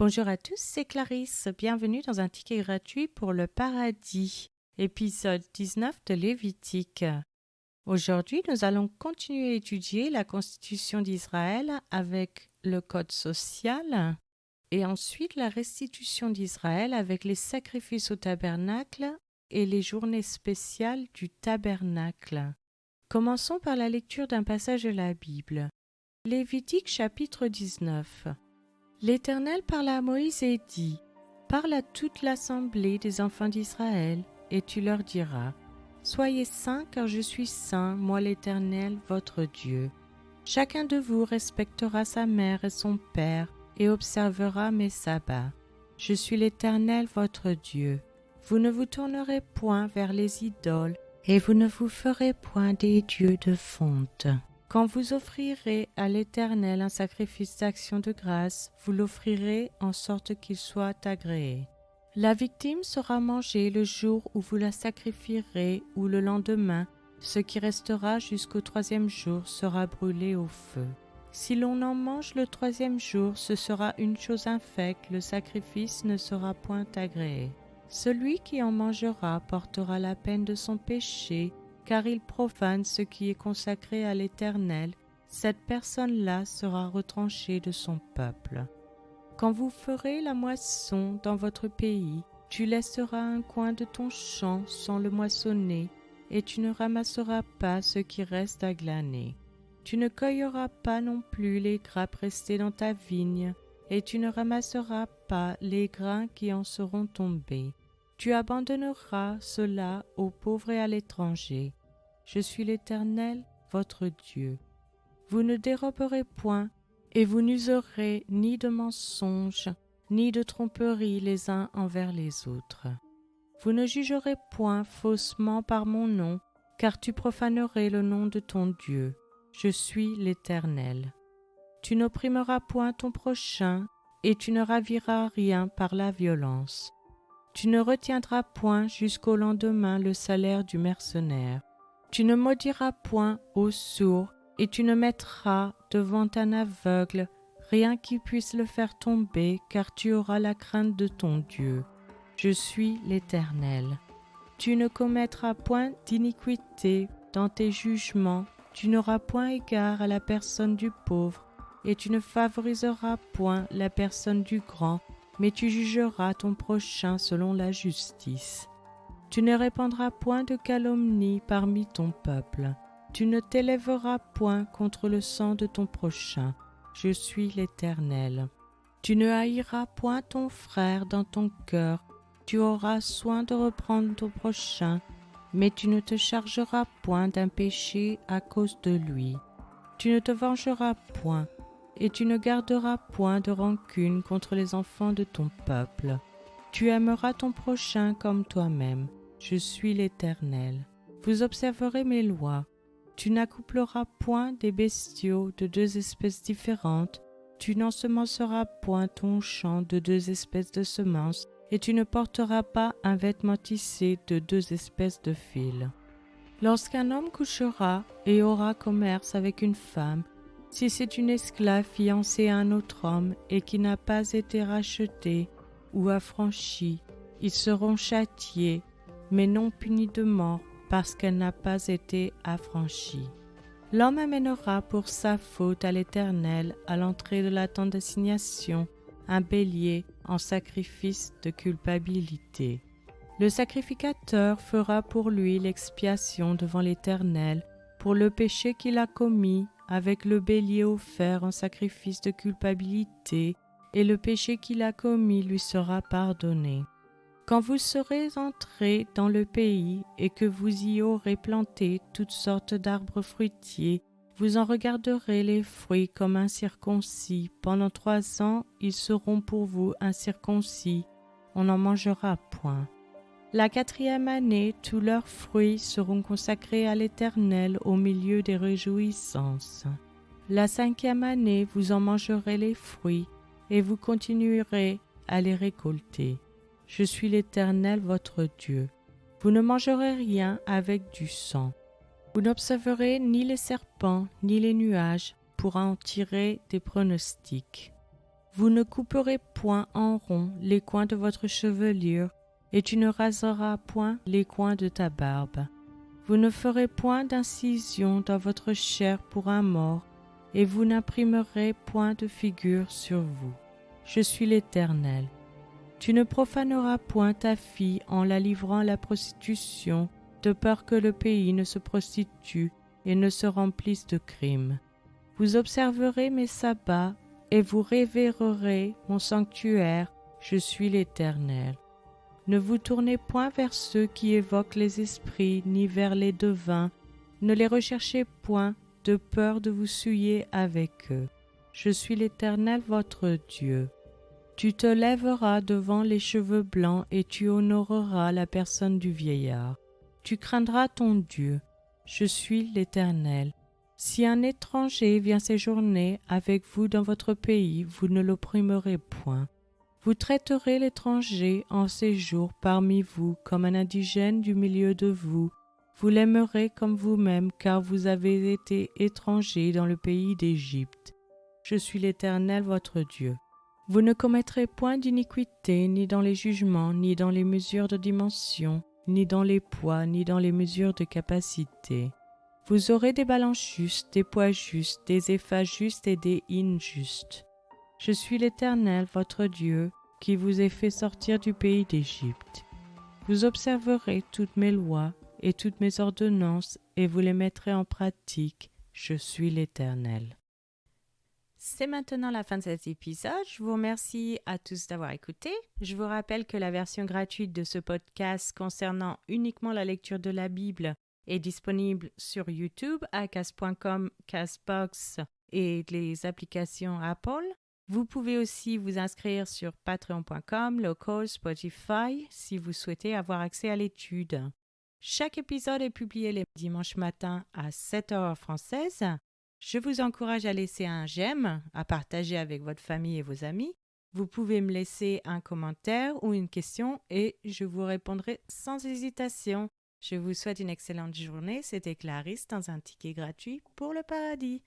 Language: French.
Bonjour à tous, c'est Clarisse. Bienvenue dans un ticket gratuit pour le paradis, épisode 19 de Lévitique. Aujourd'hui, nous allons continuer à étudier la constitution d'Israël avec le code social et ensuite la restitution d'Israël avec les sacrifices au tabernacle et les journées spéciales du tabernacle. Commençons par la lecture d'un passage de la Bible. Lévitique chapitre 19. L'Éternel parla à Moïse et dit : « Parle à toute l'assemblée des enfants d'Israël, et tu leur diras : Soyez saints, car je suis saint, moi l'Éternel, votre Dieu. Chacun de vous respectera sa mère et son père, et observera mes sabbats. Je suis l'Éternel, votre Dieu. Vous ne vous tournerez point vers les idoles, et vous ne vous ferez point des dieux de fonte. Quand vous offrirez à l'Éternel un sacrifice d'action de grâce, vous l'offrirez en sorte qu'il soit agréé. La victime sera mangée le jour où vous la sacrifierez ou le lendemain. Ce qui restera jusqu'au 3e jour sera brûlé au feu. Si l'on en mange le 3e jour, ce sera une chose infecte, le sacrifice ne sera point agréé. Celui qui en mangera portera la peine de son péché, car il profane ce qui est consacré à l'Éternel. Cette personne-là sera retranchée de son peuple. Quand vous ferez la moisson dans votre pays, tu laisseras un coin de ton champ sans le moissonner, et tu ne ramasseras pas ce qui reste à glaner. Tu ne cueilleras pas non plus les grappes restées dans ta vigne, et tu ne ramasseras pas les grains qui en seront tombés. Tu abandonneras cela aux pauvres et à l'étranger. Je suis l'Éternel, votre Dieu. Vous ne déroberez point, et vous n'userez ni de mensonges, ni de tromperie les uns envers les autres. Vous ne jugerez point faussement par mon nom, car tu profanerais le nom de ton Dieu. Je suis l'Éternel. Tu n'opprimeras point ton prochain, et tu ne raviras rien par la violence. Tu ne retiendras point jusqu'au lendemain le salaire du mercenaire. Tu ne maudiras point au sourd, et tu ne mettras devant un aveugle rien qui puisse le faire tomber, car tu auras la crainte de ton Dieu. Je suis l'Éternel. Tu ne commettras point d'iniquité dans tes jugements, tu n'auras point égard à la personne du pauvre, et tu ne favoriseras point la personne du grand, mais tu jugeras ton prochain selon la justice. Tu ne répandras point de calomnie parmi ton peuple. Tu ne t'élèveras point contre le sang de ton prochain. Je suis l'Éternel. Tu ne haïras point ton frère dans ton cœur. Tu auras soin de reprendre ton prochain, mais tu ne te chargeras point d'un péché à cause de lui. Tu ne te vengeras point, et tu ne garderas point de rancune contre les enfants de ton peuple. Tu aimeras ton prochain comme toi-même. Je suis l'Éternel. Vous observerez mes lois. Tu n'accoupleras point des bestiaux de 2 espèces différentes. Tu n'ensemenceras point ton champ de 2 espèces de semences, et tu ne porteras pas un vêtement tissé de 2 espèces de fils. Lorsqu'un homme couchera et aura commerce avec une femme, si c'est une esclave fiancée à un autre homme et qui n'a pas été rachetée ou affranchie, ils seront châtiés, mais non punis de mort parce qu'elle n'a pas été affranchie. L'homme amènera pour sa faute à l'Éternel à l'entrée de la tente d'assignation un bélier en sacrifice de culpabilité. Le sacrificateur fera pour lui l'expiation devant l'Éternel pour le péché qu'il a commis avec le bélier offert en sacrifice de culpabilité, et le péché qu'il a commis lui sera pardonné. Quand vous serez entrés dans le pays et que vous y aurez planté toutes sortes d'arbres fruitiers, vous en regarderez les fruits comme incirconcis. Pendant 3 ans, ils seront pour vous incirconcis. On n'en mangera point. La 4e année, tous leurs fruits seront consacrés à l'Éternel au milieu des réjouissances. La 5e année, vous en mangerez les fruits, et vous continuerez à les récolter. Je suis l'Éternel votre Dieu. Vous ne mangerez rien avec du sang. Vous n'observerez ni les serpents, ni les nuages, pour en tirer des pronostics. Vous ne couperez point en rond les coins de votre chevelure, et tu ne raseras point les coins de ta barbe. Vous ne ferez point d'incision dans votre chair pour un mort, et vous n'imprimerez point de figure sur vous. Je suis l'Éternel. Tu ne profaneras point ta fille en la livrant à la prostitution, de peur que le pays ne se prostitue et ne se remplisse de crimes. Vous observerez mes sabbats, et vous révérerez mon sanctuaire, je suis l'Éternel. Ne vous tournez point vers ceux qui évoquent les esprits, ni vers les devins, ne les recherchez point, de peur de vous souiller avec eux. Je suis l'Éternel votre Dieu. Tu te lèveras devant les cheveux blancs et tu honoreras la personne du vieillard. Tu craindras ton Dieu. Je suis l'Éternel. Si un étranger vient séjourner avec vous dans votre pays, vous ne l'opprimerez point. Vous traiterez l'étranger en séjour parmi vous comme un indigène du milieu de vous. Vous l'aimerez comme vous-même, car vous avez été étrangers dans le pays d'Égypte. Je suis l'Éternel votre Dieu. Vous ne commettrez point d'iniquité, ni dans les jugements, ni dans les mesures de dimension, ni dans les poids, ni dans les mesures de capacité. Vous aurez des balances justes, des poids justes, des éphas justes et des hins justes. Je suis l'Éternel, votre Dieu, qui vous ai fait sortir du pays d'Égypte. Vous observerez toutes mes lois et toutes mes ordonnances, et vous les mettrez en pratique. Je suis l'Éternel. C'est maintenant la fin de cet épisode. Je vous remercie à tous d'avoir écouté. Je vous rappelle que la version gratuite de ce podcast concernant uniquement la lecture de la Bible est disponible sur YouTube, acast.com, Castbox et les applications Apple. Vous pouvez aussi vous inscrire sur patreon.com, Local, Spotify si vous souhaitez avoir accès à l'étude. Chaque épisode est publié les dimanches matins à 7h française. Je vous encourage à laisser un j'aime, à partager avec votre famille et vos amis. Vous pouvez me laisser un commentaire ou une question et je vous répondrai sans hésitation. Je vous souhaite une excellente journée. C'était Clarisse dans un ticket gratuit pour le paradis.